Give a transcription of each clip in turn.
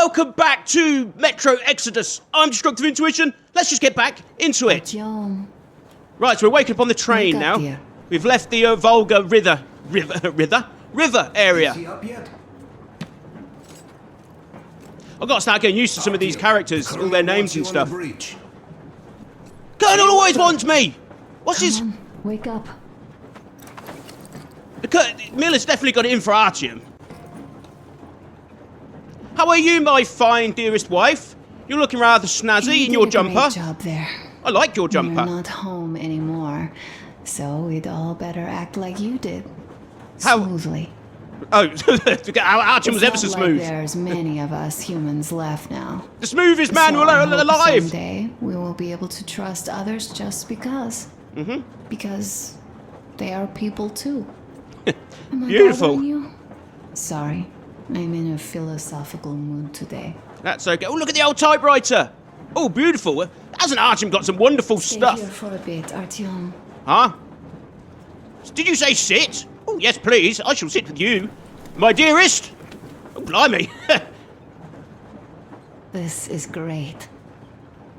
welcome back to Metro Exodus. I'm Destructive Intuition. Let's just get back into it. Artyom. Right, so we're waking up on the train now. Dear. We've left the Volga river area. Is he up yet? I've got to start getting used to some of these characters, all their names and stuff. Breach. Colonel always wants me. What's his? Come on, wake up. Miller's definitely got it in for Artyom. How are you, my fine, dearest wife? You're looking rather snazzy in your jumper. Great job there. I like your jumper. You're not home anymore, so we'd all better act like you did. How- Smoothly. Oh, Artyom was ever so It's not smooth. like there's many of us humans left now. The smoothest man So I hope alive. someday we will be able to trust others just because. Mm-hmm. Because they are people too. Am I Beautiful. bothering you? Sorry, I'm in a philosophical mood today. That's okay. Oh, look at the old typewriter. Oh, beautiful. Hasn't Artyom got some wonderful Stay stuff? here for a bit, Artyom. Huh? Did you say sit? Oh, yes, please. I shall sit with you. My dearest. Oh, blimey. This is great.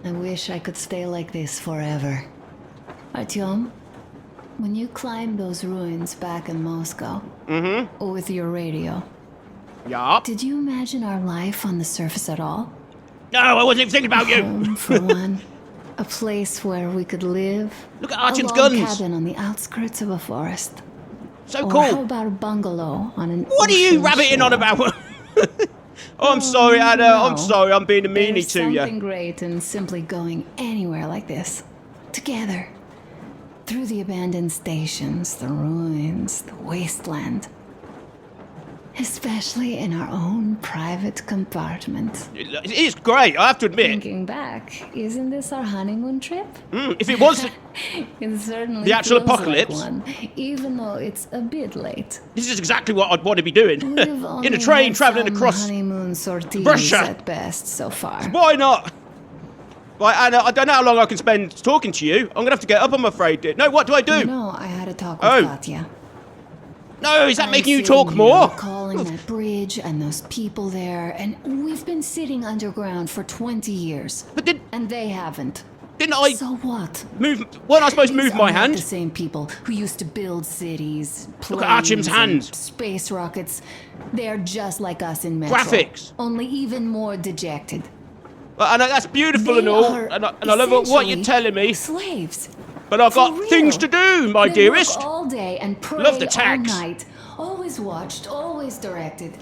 I wish I could stay like this forever. Artyom, when you climbed those ruins back in Moscow, with your radio, Yup. did you imagine our life on the surface at all? No, I wasn't even thinking about you. Home, for one. A place where we could live. Look at A Artyom's log guns. cabin on the outskirts of a forest. So Or how cool. about a bungalow on an What are you ocean rabbiting on shore? about? Oh, I'm sorry, Anna. I'm no. sorry. I'm being a meanie There's to something you. great in simply going anywhere like this. Together. Through the abandoned stations, the ruins, the wasteland. Especially in our own private compartment. It is great, I have to admit. Thinking back, isn't this our honeymoon trip? If it was... It certainly The actual feels like apocalypse? one, even though it's a bit late. This is exactly what I'd want to be doing. We've In a only train had travelling some across... honeymoon sorties Russia. at best so far. Why not? Right, Anna, I don't know how long I can spend talking to you. I'm going to have to get up, I'm afraid. No, what do I do? No, I had a talk with Oh. Katya. No, is that I'm making you sitting talk here more? Recalling that bridge and those people there, and we've been sitting underground for 20 years, But and they haven't. didn't I So what? move... Weren't I supposed to These move my are not hand? the same people who used to build cities, Look at Artyom's planes, and hand. space rockets. They're just like us in Metro. Graphics. Only even more dejected. I know that's beautiful They and all, are and I love what you're essentially telling me. Slaves. But I've For got real. things to do, my They dearest. work all day and pray Love the all tax. night. Always watched, always directed.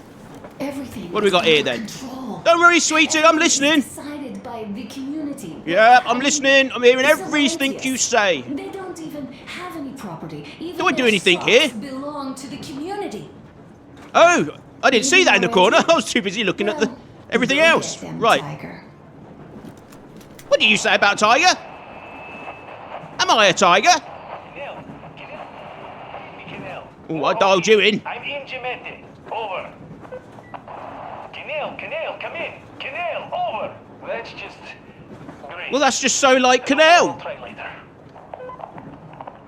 Everything. What do we is got here under then? control. Don't worry, sweetie, I'm listening. Decided by the community. Yeah, I'm listening. I'm hearing It's everything obvious. you say. They don't even have any property. Even Do I do their anything socks here? belong to the community. Oh, I didn't see that in the corner. Already? I was too busy looking at the Well, everything go else. get them, Right. Tiger. What do you say about Tiger? Am I a tiger? Oh, I dialed you in. I'm in Jimete. Over. Canal, come in. Canal, over. That's just great. Well, that's just so like I'll Canal. try later.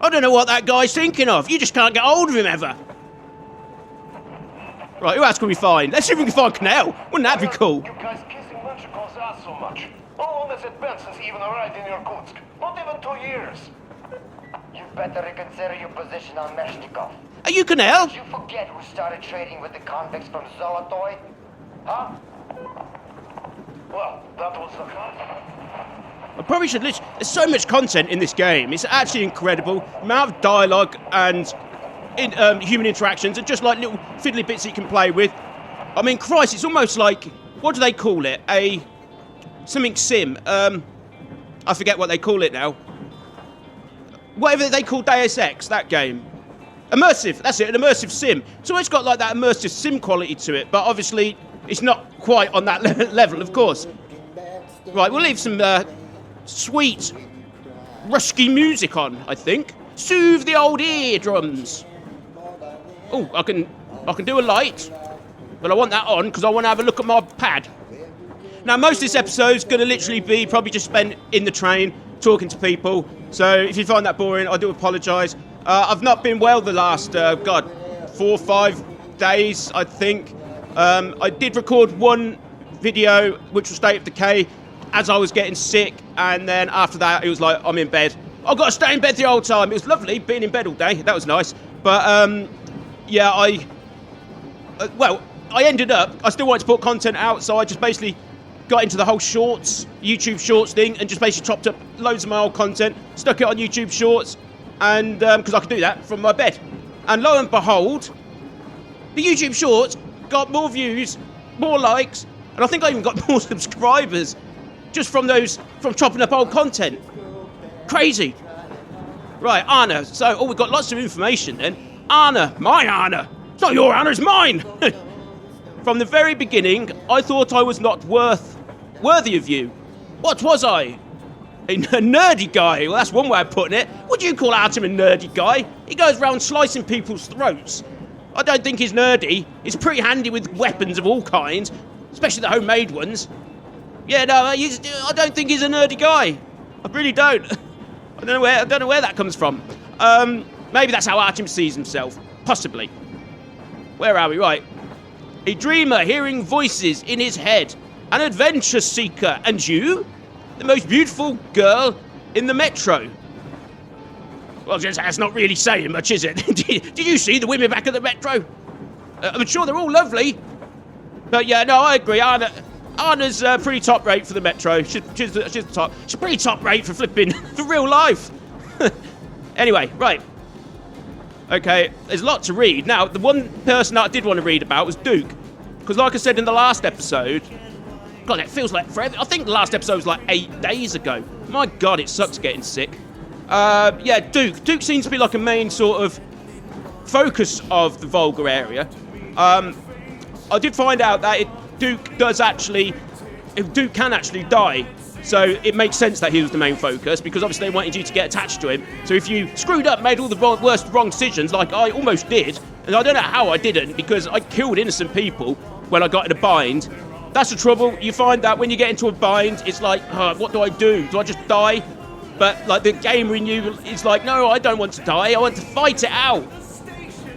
I don't know what that guy's thinking of. You just can't get hold of him ever. Right, who else can we find? Let's see if we can find Canal. Wouldn't that be cool? You guys kissing Menshiko's ass so much. How long has it been since he even arrived in Irkutsk? Not even 2 years. You better reconsider your position on Meshnikov. Are you Canal? Did you forget who started trading with the convicts from Zolotoy? Huh? Well, that was the I probably should list. There's so much content in this game. It's actually incredible. Amount of dialogue and human interactions, and just like little fiddly bits you can play with. I mean, Christ, it's almost like, what do they call it? Something sim. I forget what they call it now. Whatever they call Deus Ex, that game. Immersive, that's it, an immersive sim. It's always got like that immersive sim quality to it, but obviously it's not quite on that level, of course. Right, we'll leave some sweet, rusky music on, I think. Soothe the old eardrums. Oh, I can do a light, but I want that on because I want to have a look at my pad. Now, most of this episode is going to literally be probably just spent in the train, talking to people. So if you find that boring, I do apologise. I've not been well the last, 4 or 5 days, I think. I did record one video, which was State of Decay, as I was getting sick, and then after that, it was like, I'm in bed. I've got to stay in bed the whole time. It was lovely being in bed all day. That was nice. But, yeah, I ended up, I still wanted to put content out, so I just basically got into the whole shorts, YouTube shorts thing, and just basically chopped up loads of my old content, stuck it on YouTube shorts, and because I could do that from my bed. And lo and behold, the YouTube shorts got more views, more likes, and I think I even got more subscribers just from chopping up old content. Crazy. Right, Anna. So, we've got lots of information then. Anna, my Anna. It's not your Anna, it's mine. From the very beginning, I thought I was not worthy of you. What was I? A nerdy guy. Well, that's one way of putting it. Would you call Artyom a nerdy guy? He goes around slicing people's throats. I don't think he's nerdy. He's pretty handy with weapons of all kinds, especially the homemade ones. Yeah, no, I don't think he's a nerdy guy. I really don't. I don't know where that comes from. Maybe that's how Artyom sees himself. Possibly. Where are we? Right. A dreamer hearing voices in his head. An adventure seeker. And you? The most beautiful girl in the metro. Well, that's not really saying much, is it? Did you see the women back at the metro? I'm sure they're all lovely. But yeah, no, I agree. Anna's pretty top rate for the metro. She's the top. She's pretty top rate for flipping for real life. Anyway, right. Okay, there's a lot to read. Now, the one person that I did want to read about was Duke. Because like I said in the last episode, God, it feels like forever. I think the last episode was like 8 days ago. My God, it sucks getting sick. Yeah, Duke. Duke seems to be like a main sort of focus of the Volga area. I did find out that Duke can actually die. So it makes sense that he was the main focus, because obviously they wanted you to get attached to him. So if you screwed up, made all the wrong decisions, like I almost did, and I don't know how I didn't, because I killed innocent people when I got in a bind. That's the trouble. You find that when you get into a bind, it's like, what do I do? Do I just die? But like the gamer in you is like, no, I don't want to die. I want to fight it out.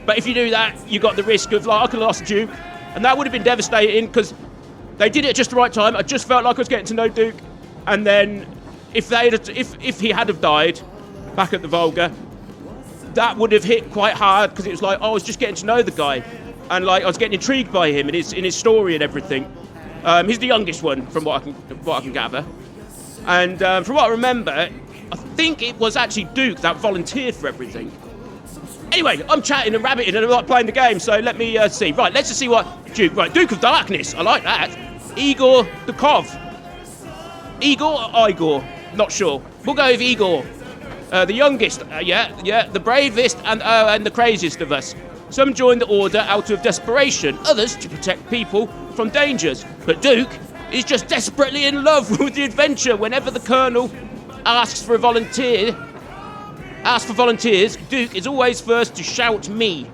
But if you do that, you got the risk of like, I could have lost Duke, and that would have been devastating because they did it at just the right time. I just felt like I was getting to know Duke. And then, if he had have died back at the Volga, that would have hit quite hard because it was like, I was just getting to know the guy, and like I was getting intrigued by him and his story and everything. He's the youngest one from what I can gather, and from what I remember, I think it was actually Duke that volunteered for everything. Anyway, I'm chatting and rabbiting and I'm not playing the game, so let me see. Right, let's just see what Duke. Right, Duke of Darkness. I like that. Igor the Kov. Igor or Igor? Not sure. We'll go with Igor. The youngest, yeah, the bravest and the craziest of us. Some join the order out of desperation, others to protect people from dangers. But Duke is just desperately in love with the adventure. Whenever the Colonel asks for volunteers, Duke is always first to shout me.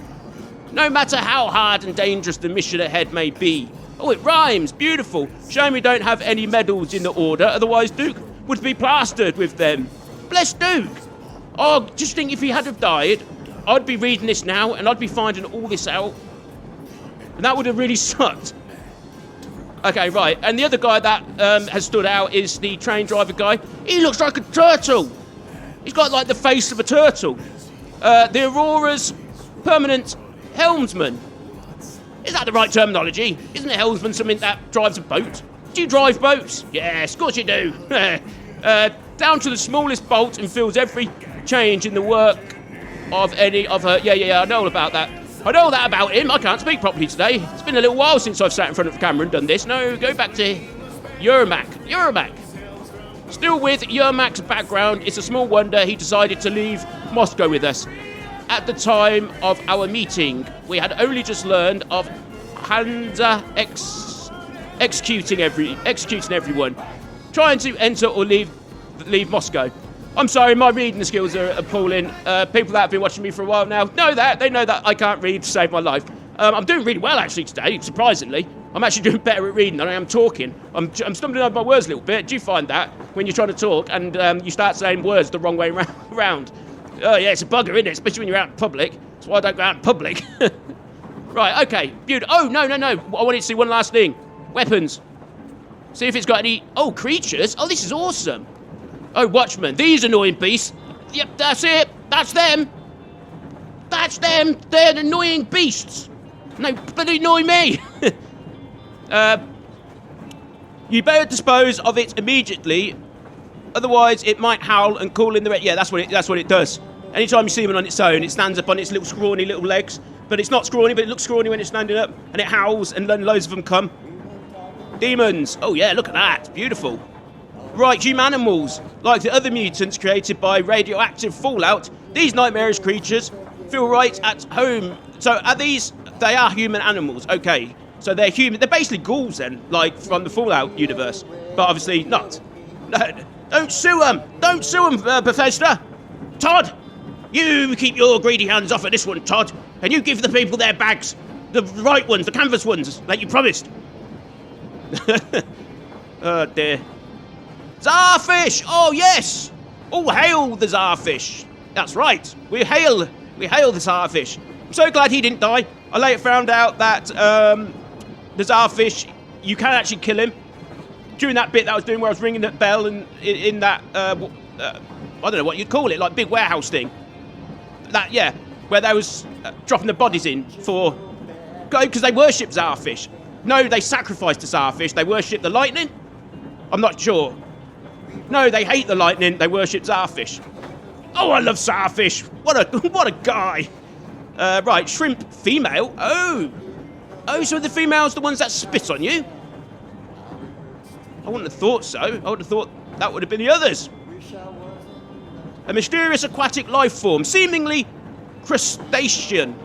No matter how hard and dangerous the mission ahead may be. Oh, it rhymes. Beautiful. Shame we don't have any medals in the order, otherwise Duke would be plastered with them. Bless Duke. Oh, just think if he had have died, I'd be reading this now and I'd be finding all this out. And that would have really sucked. Okay, right. And the other guy that has stood out is the train driver guy. He looks like a turtle. He's got like the face of a turtle. The Aurora's permanent helmsman. Is that the right terminology? Isn't a helmsman something that drives a boat? Do you drive boats? Yes, of course you do. Down to the smallest bolt and fills every change in the work of any of her... Yeah, I know all about that. I know all that about him. I can't speak properly today. It's been a little while since I've sat in front of the camera and done this. No, go back to Yermak. Still with Yermak's background, it's a small wonder he decided to leave Moscow with us. At the time of our meeting, we had only just learned of Hansa executing everyone, trying to enter or leave Moscow. I'm sorry, my reading skills are appalling. People that have been watching me for a while now know that. They know that I can't read to save my life. I'm doing really well actually today, surprisingly. I'm actually doing better at reading than I am talking. I'm stumbling over my words a little bit. Do you find that when you're trying to talk and you start saying words the wrong way around? Oh yeah, it's a bugger, isn't it? Especially when you're out in public. That's why I don't go out in public. Right, okay, beautiful. Oh, no. I wanted to see one last thing. Weapons. See if it's got any... Oh, creatures? Oh, this is awesome. Oh, Watchmen. These annoying beasts. Yep, that's it. That's them. That's them. They're annoying beasts. No, but they annoy me. You better dispose of it immediately. Otherwise, it might howl and call in the... Yeah, that's what it does. Anytime you see one on its own, it stands up on its little scrawny little legs. But it's not scrawny, but it looks scrawny when it's standing up. And it howls, and then loads of them come. Demons. Oh, yeah, look at that. Beautiful. Right, humanimals. Like the other mutants created by radioactive fallout, these nightmarish creatures feel right at home. So are these... They are human animals. Okay. So they're human. They're basically ghouls then, like from the Fallout universe. But obviously not. Don't sue them. Don't sue them, Bethesda. Todd, you keep your greedy hands off of this one, Todd. And you give the people their bags. The right ones, the canvas ones, like you promised. Oh, dear. Czarfish! Oh, yes! Oh, hail the Czarfish. That's right. We hail the Czarfish. I'm so glad he didn't die. I later found out that the Czarfish, you can actually kill him. During that bit that I was doing where I was ringing that bell and in that, I don't know what you'd call it, like big warehouse thing. That, yeah, where they was dropping the bodies in for... Because they worship Czarfish. No, they sacrifice to Czarfish. They worship the lightning? I'm not sure. No, they hate the lightning. They worship Czarfish. Oh, I love Czarfish. What a guy. Right, shrimp female. Oh, so the female's the ones that spit on you? I wouldn't have thought so. I would have thought that would have been the others. A mysterious aquatic life form, seemingly crustacean.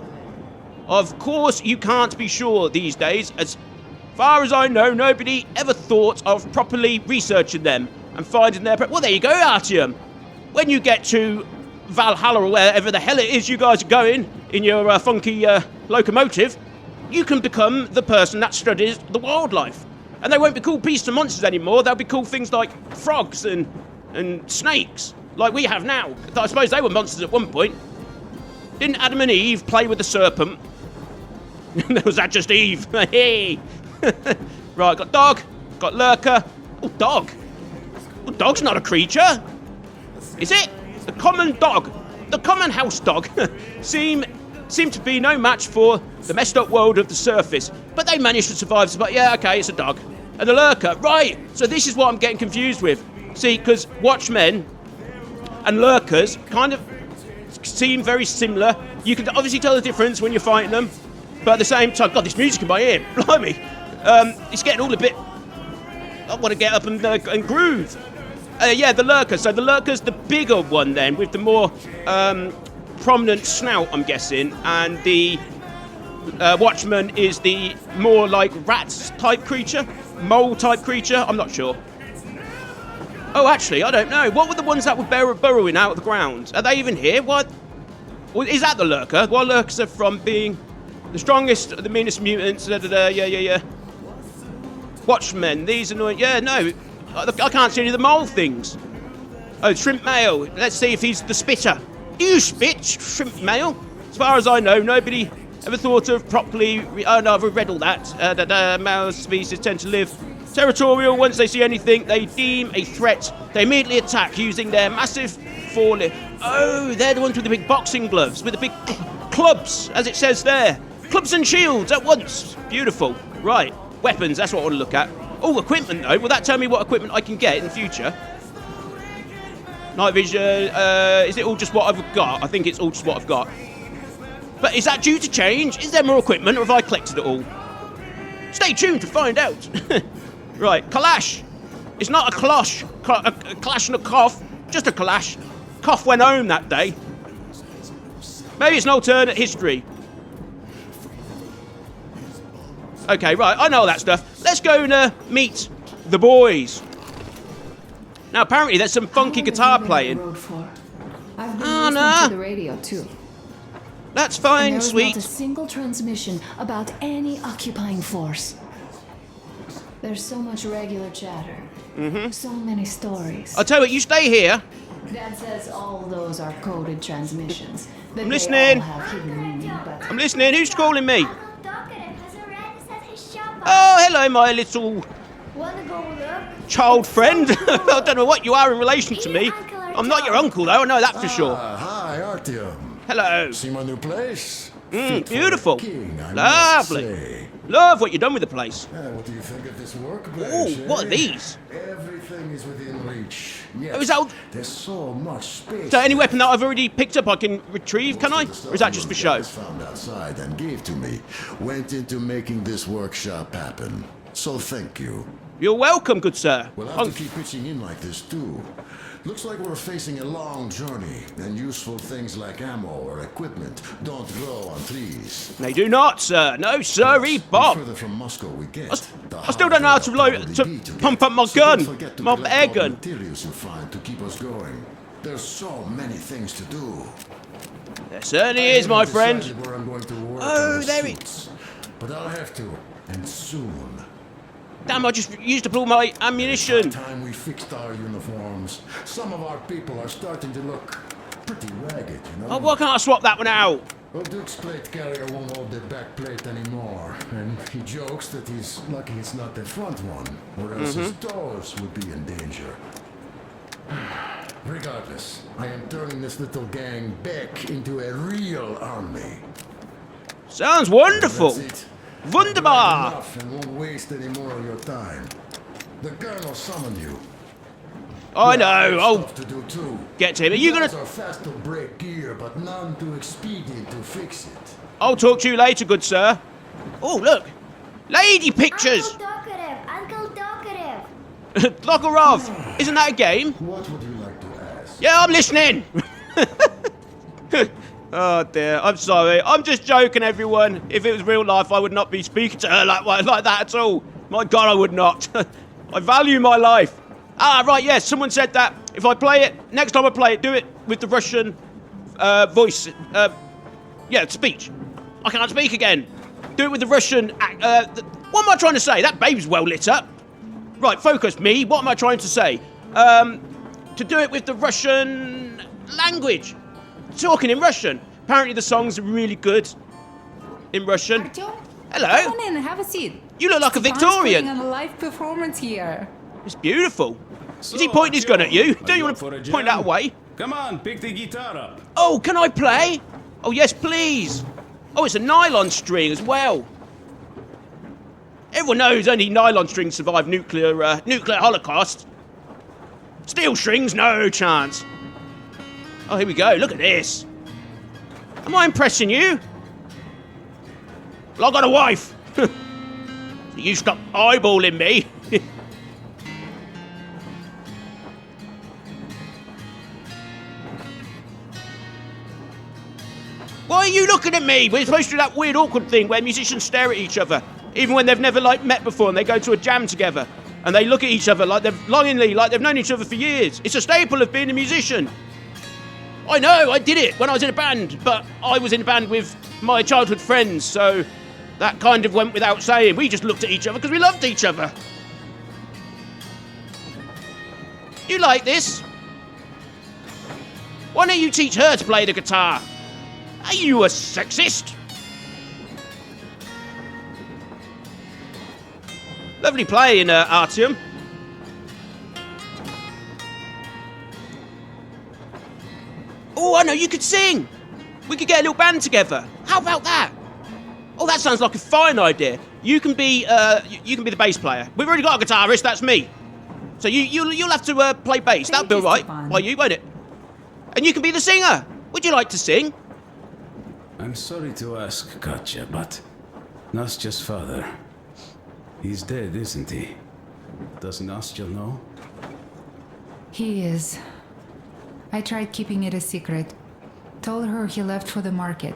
Of course, you can't be sure these days. As far as I know, nobody ever thought of properly researching them and finding their... Well, there you go, Artyom. When you get to Valhalla or wherever the hell it is you guys are going in your funky locomotive, you can become the person that studies the wildlife. And they won't be called beasts and monsters anymore. They'll be called things like frogs and snakes, like we have now. I suppose they were monsters at one point. Didn't Adam and Eve play with the serpent? Was that just Eve? Hey. Right, got dog, got lurker. Oh, dog. Oh, dog's not a creature. Is it? The common dog. The common house dog seem to be no match for the messed up world of the surface. But they managed to survive. But yeah, okay, it's a dog. And the lurker. Right, so this is what I'm getting confused with. See, because Watchmen and lurkers kind of seem very similar. You can obviously tell the difference when you're fighting them. But at the same time, God, this music in my ear, blimey. It's getting all a bit... I want to get up and groove. Yeah, the lurker. So the lurker's the bigger one then, with the more prominent snout, I'm guessing. And the Watchman is the more like rat-type creature, mole-type creature. I'm not sure. Oh, actually, I don't know. What were the ones that were burrowing out of the ground? Are they even here? What? Is that the lurker? Well, lurkers are from being... the strongest, the meanest mutants, yeah. Watchmen, these annoying, yeah, no. I can't see any of the mole things. Oh, shrimp male. Let's see if he's the spitter. Do you spit, shrimp male? As far as I know, nobody ever thought of properly... Oh, no, I've read all that. That male species tend to live territorial. Once they see anything they deem a threat, they immediately attack using their massive forelimb. Oh, they're the ones with the big boxing gloves, with the big clubs, as it says there. Clubs and shields at once. Beautiful. Right. Weapons, that's what I want to look at. Oh, equipment, though. Will that tell me what equipment I can get in the future? Night vision. Is it all just what I've got? I think it's all just what I've got. But is that due to change? Is there more equipment, or have I collected it all? Stay tuned to find out. Right. Kalash. It's not a klosh. A clash and a cough. Just a kalash. Cough went home that day. Maybe it's an alternate history. Okay, right, I know all that stuff. Let's go and meet the boys. Now, apparently there's some funky guitar playing. I've been listening to the radio, too. That's fine, and sweet. Not a single transmission about any occupying force. There's so much regular chatter. So many stories. I'll tell you what, you stay here. Dad says all those are coded transmissions. I'm listening. I'm listening. Who's calling me? Oh, hello, my little Wanna go look? Child friend? I don't know what you are in relation to me. I'm not your uncle, though. I know that for sure. Hi, Artyom. Hello. See my new place? Fit for a Beautiful. king, I must Lovely. say. Love what you've done with the place. What do you think of this workbench? Ooh, what are these? Everything is within reach. Yes, Oh, is that- there's so much space. So any weapon that I've already picked up I can retrieve, can I? Or is that just for show? Found outside and gave to me. Went into making this workshop happen. So thank you. You're welcome, good sir. We'll have to keep pitching in like this too. Looks like we're facing a long journey, and useful things like ammo or equipment don't grow on trees. They do not, sir. No, sirree, The Bob. further from Moscow we get, I still don't know how to pump up my gun, my air gun. Materials you find to keep us going. There's so many things to do. There certainly is, my friend. Where I'm going to work Oh, on the there it- suits, but I'll have to, and soon. Damn, I just used up all my ammunition. Time we fixed our uniforms. Some of our people are starting to look pretty ragged, you know. Oh, why can't I swap that one out? Well, Duke's plate carrier won't hold the back plate anymore, and he jokes that he's lucky it's not the front one, or else his toes would be in danger. Regardless, I am turning this little gang back into a real army. Sounds wonderful. That's it. Wunderbar. Enough and won't waste any more of your time. The colonel summoned you. I know. Oh, Stuff to do too. get to him. Are you Guys gonna... are fast to break gear, but none too expedient to fix it. I'll talk to you later, good sir. Oh, look. Lady pictures. Uncle Talkative! Uncle Talkative! Logarov. Isn't that a game? What would you like to ask? Yeah, I'm listening. Oh dear, I'm sorry. I'm just joking, everyone. If it was real life, I would not be speaking to her like that at all. My God, I would not. I value my life. Ah, right, yes, someone said that. If I play it, next time I play it, do it with the Russian voice. Yeah, speech. I can't speak again. Do it with the Russian... what am I trying to say? That babe's well lit up. Right, focus, me. What am I trying to say? To do it with the Russian language. Talking in Russian. Apparently the songs are really good in Russian. Artyom? Hello. Come on in, have a seat. You look like a Stefan's Victorian. putting on a live performance here. It's beautiful. Is he pointing his gun at you? Do you want for to a point jam? that away? Come on, pick the guitar up. Oh, can I play? Oh, yes, please. Oh, it's a nylon string as well. Everyone knows only nylon strings survive nuclear holocaust. Steel strings, no chance. Oh, here we go. Look at this. Am I impressing you? Well, I got a wife. So you stop eyeballing me. Why are you looking at me? We're supposed to do that weird awkward thing where musicians stare at each other, even when they've never met before, and they go to a jam together, and they look at each other longingly, like they've known each other for years. It's a staple of being a musician. I know, I did it when I was in a band, but I was in a band with my childhood friends, so that kind of went without saying. We just looked at each other because we loved each other. You like this? Why don't you teach her to play the guitar? Are you a sexist? Lovely playing, Artyom. Oh, I know, you could sing. We could get a little band together. How about that? Oh, that sounds like a fine idea. You can be the bass player. We've already got a guitarist. That's me. So you'll have to play bass. That'll be all right by you, won't it? And you can be the singer. Would you like to sing? I'm sorry to ask, Katya, but Nastya's father, he's dead, isn't he? Doesn't Nastya know? He is. I tried keeping it a secret. Told her he left for the market.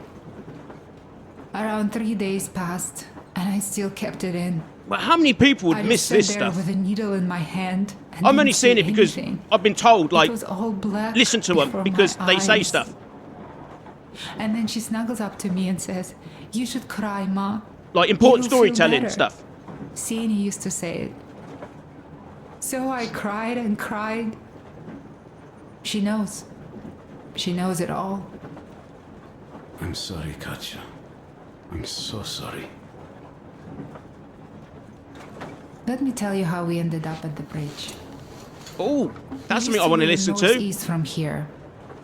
Around 3 days passed, and I still kept it in. Well, how many people would I miss just this sat there stuff? with a needle in my hand. And I'm only didn't seeing see it because anything. I've been told, like, It was all black listen to them before because my they say eyes. stuff. And then she snuggles up to me and says, "You should cry, Ma." Like important You'll feel storytelling better. stuff. Seeing he used to say it. So I cried and cried. She knows. She knows it all. I'm sorry, Katya. I'm so sorry. Let me tell you how we ended up at the bridge. Oh, that's We something I want to used listen live to. northeast from here.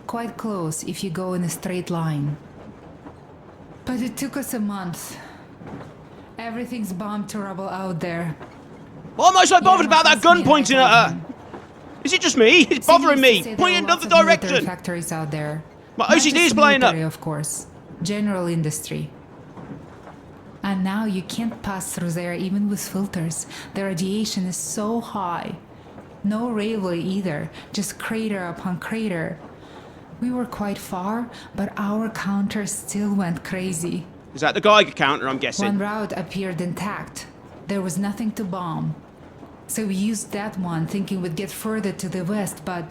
Quite close if you go in a straight line. But it took us a month. Everything's bombed to rubble out there. Why am I so bothered Yeah, about that that's gun me, pointing I at told her? him. Is it just me? It's Sam bothering used to me. say there Point are in lots another of military direction. factories out there. My Not OCD just is playing up. military, of course. General industry. And now you can't pass through there even with filters. The radiation is so high. No railway either, just crater upon crater. We were quite far, but our counter still went crazy. Is that the Geiger counter, I'm One guessing? route appeared intact. There was nothing to bomb. So we used that one, thinking we'd get further to the west, but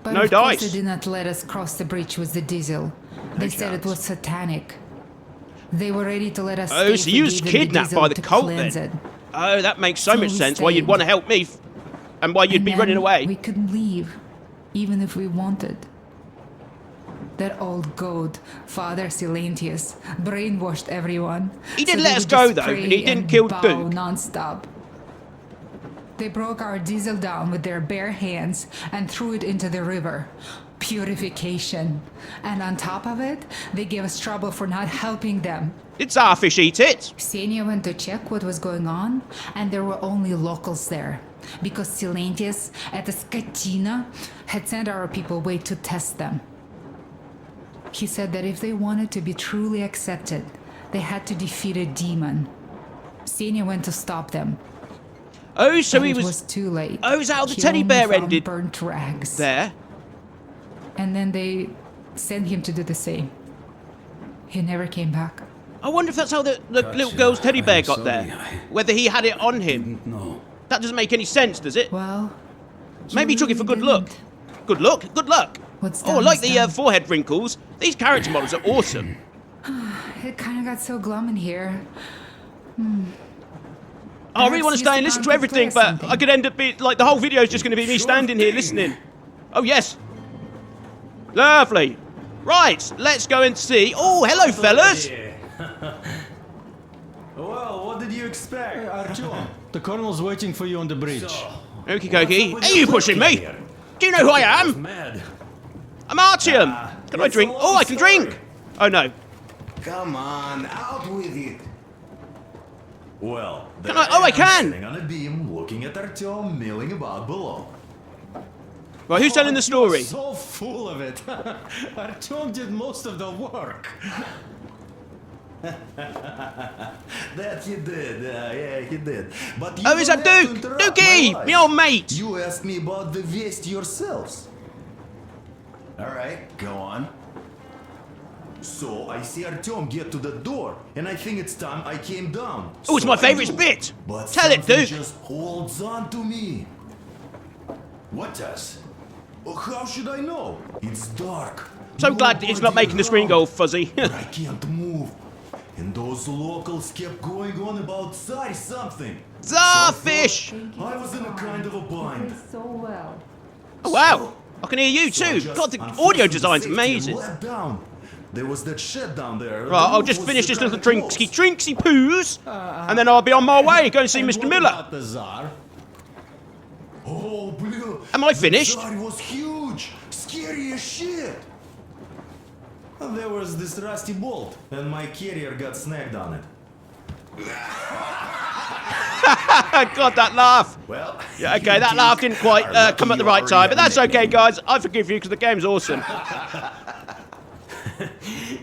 No of course dice. they did not let us cross the bridge with the diesel. They said it chance. was satanic. They were ready to let us Oh, stay so if you we was gave them kidnapped diesel by the to cult cleanse then? it. Oh, that makes so So much we sense why you'd stayed. want to help me and why you'd And be then running away. We couldn't leave, even if we wanted. That old goat, Father Silentius, brainwashed everyone. He did so let they us would go, just though, pray and he didn't and kill bow Duke. non-stop. They broke our diesel down with their bare hands and threw it into the river. Purification. And on top of it, they gave us trouble for not helping them. Did Starfish eat it? Xenia went to check what was going on, and there were only locals there. Because Silentius at the Skatina had sent our people away to test them. He said that if they wanted to be truly accepted, they had to defeat a demon. Xenia went to stop them. Oh, so and he it was was too late. Oh, is that how the He teddy only bear found ended burnt rags. there. And then they sent him to do the same. He never came back. I wonder if that's how the Gotcha. little girl's teddy bear I'm got sorry, there. I Whether he had it on him. didn't know. That doesn't make any sense, does it? Well, Maybe he took it for good luck. Good luck? Good luck. What's Oh, I done like is the done. forehead wrinkles. These character models are awesome. It kind of got so glum in here. I really want to stay and listen to everything, but I could end up being like the whole video is just going to be me standing here listening. Oh yes, lovely. Right, let's go and see. Oh, hello, fellas. Well, what did you expect? Artyom, the colonel's waiting for you on the bridge. Okie dokie. Are you pushing me? Do you know who I am? Mad. I'm Artyom. Can I it's drink? a Oh, long I can drink. story. Oh no. Come on, out with it. Well, Can I? Oh, I can. sitting on a beam, looking at Artyom milling about below. Right, who's telling the story? So full of it. Artyom did most of the work. That he did, yeah, he did. But you Oh, is don't that have to Duke? interrupt Dookie, my me life. old mate. You asked me about the Vest yourselves. All right, go on. So I see Artyom get to the door, and I think it's time I came down. Oh, it's So my I favourite do. bit. But Tell it, something Duke. just holds on to me. What does? How should I know? It's dark. So glad it's not making the screen go all fuzzy. I can't move. And those locals kept going on about Tsar something. Starfish. I was in a kind of a bind. So well. Oh wow, I can hear you So I too. just God, the unfastened audio the design's safety amazing. and let down. There was that shed down there. Right, The I'll roof just was finish this kinda little closed. drinksy poos, and then I'll be on my way, go and see Mr. Miller. The Tsar? Oh, blue. Am I finished? The Tsar was huge. Scary as shit. And there was this rusty bolt, and my carrier got snagged on it. God, that laugh. Well, Yeah, okay, that laugh didn't quite come at the right time, but that's okay, guys. I forgive you because the game's awesome.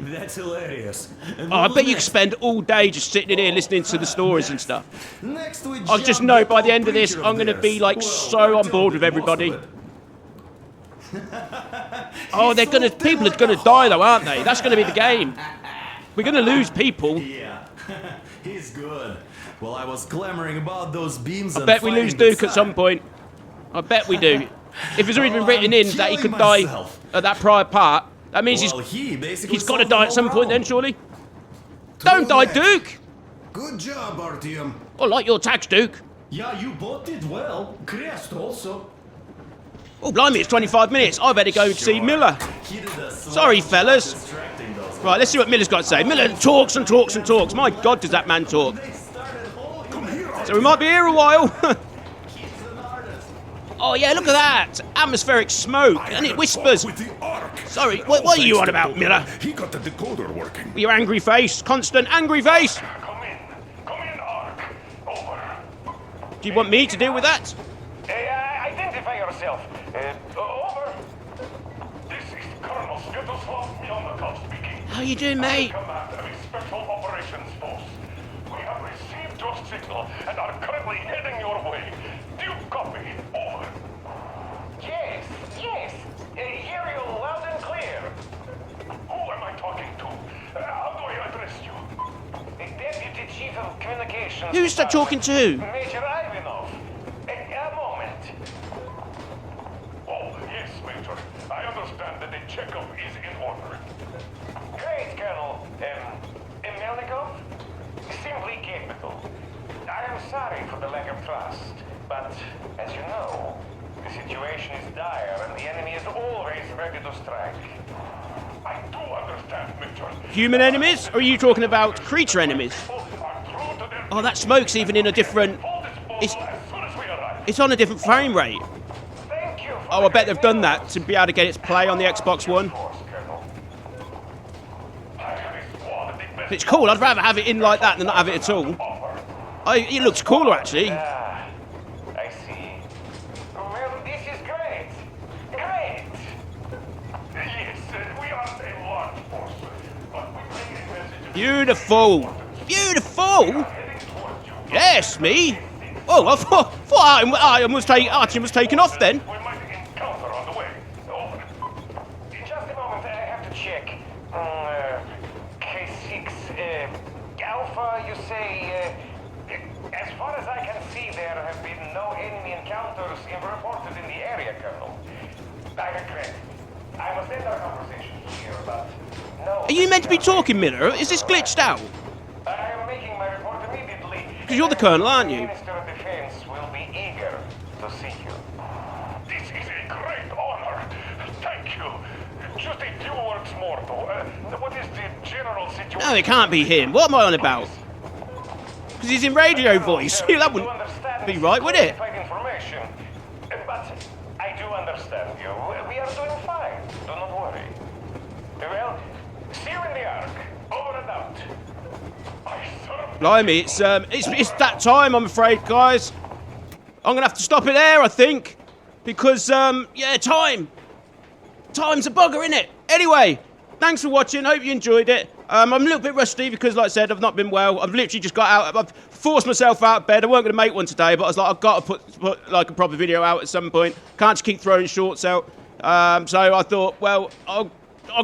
That's hilarious. And Oh, I what bet you next? could spend all day just sitting in here listening to the stories and stuff. Next we I just jump know that by the old end of this, preacher I'm going to theirs. be like Well, so on Artyom board with did most of everybody. it. Oh, they're gonna. People are gonna die though, aren't they? That's gonna be the game. We're gonna lose people. Yeah, he's good. Well, I was clamoring about those beams. I bet we lose Duke at some point. I bet we do. If it's already been written in that he could die at that prior part, that means Well, he basically he's got to solved die the at some whole point then, problem. surely. Don't die, Correct. Duke. Good job, Artyom. I like your tax, Duke. Yeah, you both did well. Crest also. Oh, blimey, it's 25 minutes. I better go see Miller. He did a Sorry, swell job fellas. distracting those Right, let's see what Miller's got to say. Miller talks and talks and talks. My God, does that man talk? They started holding Come here, So we might be here a while. Oh yeah, look at that! Atmospheric smoke, and it whispers. With the Ark. Sorry, what are you on about, Miller? He got the decoder working. Your angry face, constant angry face. Come in, Ark. Over. Do you want me to deal with that? Identify yourself. Over. This is Colonel Svetoslav Melnikov speaking. How you doing, mate? Command of a Special Operations Force. We have received your signal and are currently heading your way. Do you copy? Over. Yes. Hear you loud and clear. Who am I talking to? How do I address you? The Deputy Chief of Communications. Who's that talking to? Major Ivanov. A moment. Oh, yes, Major. I understand that the checkup is in order. Great, Colonel. Melnikov? Simply capital. I am sorry for the lack of trust, but as you know, the situation is dire and the enemy is always ready to strike. I do understand, Major. Human enemies? Or are you talking about creature enemies? Oh, that smoke's even in a different... It's on a different frame rate. Oh, I bet they've done that to be able to get its play on the Xbox One. It's cool. I'd rather have it in like that than not have it at all. It looks cooler, actually. I see. Well, this is great. Great. Yes, we are a large force, but we bring a message of Beautiful. Beautiful? Yes, me? Oh, I thought Artyom was taken off then. we might encounter on the way. Over. In just a moment, I have to check. K6, Alpha, you say, as far as I can see, there have been no enemy encounters reported in the area, Colonel. I regret. I must end our conversation here, but no... Are you meant to be talking, Miller? Is this glitched out? I am making my report immediately. Because you're the Colonel, aren't you? The Minister of Defense will be eager to see you. This is a great honor. Thank you. Just a few words more, though. What is the general situation? No, it can't be him. What am I on about? Because he's in radio voice. That wouldn't be right, would it? Information. But I do understand you. We are doing fine. Do not worry. Well, see you in the Ark. Over and out. Blimey, it's that time, I'm afraid, guys. I'm going to have to stop it there, I think. Because, yeah, time. Time's a bugger, innit? Anyway, thanks for watching. Hope you enjoyed it. I'm a little bit rusty because, like I said, I've not been well. I've literally just got out. I've forced myself out of bed. I weren't going to make one today, but I was like, I've got to put like a proper video out at some point. Can't just keep throwing shorts out. So I thought, well, I'll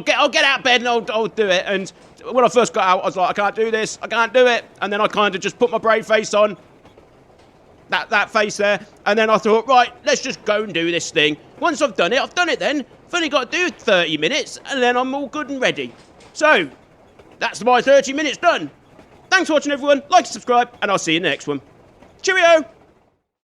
get out of bed and I'll do it. And when I first got out, I was like, I can't do this. I can't do it. And then I kind of just put my brave face on. That face there. And then I thought, right, let's just go and do this thing. Once I've done it then. I've only got to do 30 minutes, and then I'm all good and ready. So, that's my 30 minutes done. Thanks for watching, everyone. Like and subscribe, and I'll see you in the next one. Cheerio!